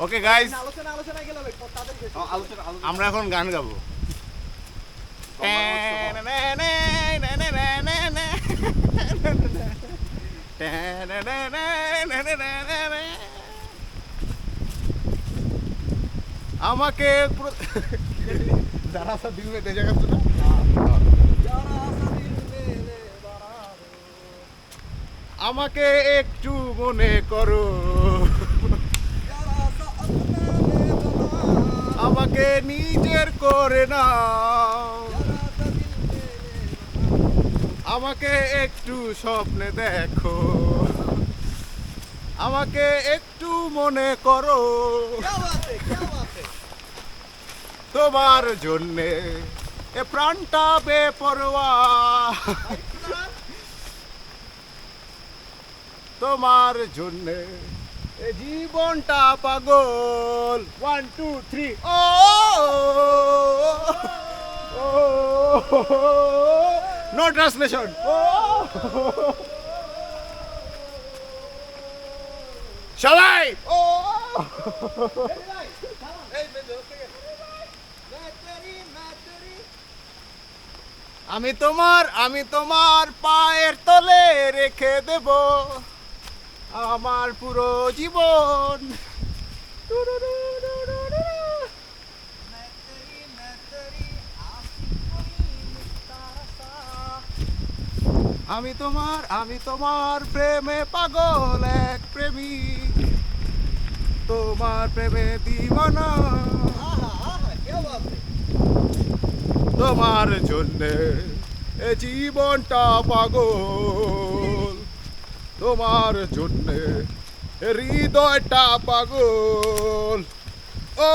Okay guys, আলোচনা গেল ভাই তাদের আমরা এখন গান গাবো। আমাকে যারা দিল এই জায়গা তো না আমাকে একটু মনে করো, আমাকে নিজের করে নাও, আমাকে একটু স্বপ্নে দেখো, আমাকে একটু মনে করো, তোমার জন্যে এ প্রাণটা বেপরোয়া, তোমার জন্যে এ জীবনটা পাগল। 1 2 3 ও নো ট্রান্সলেশন। সবাই ও আমি তোমার পায়ের তলে রেখে দেব আমার পুরো জীবন। আমি তোমার প্রেমে পাগল এক প্রেমিক, তোমার প্রেমে দিওয়ানা, তোমার জন্যে এ জীবনটা পাগল, তোমার জন্যে এ হৃদয়টা পাগল। ও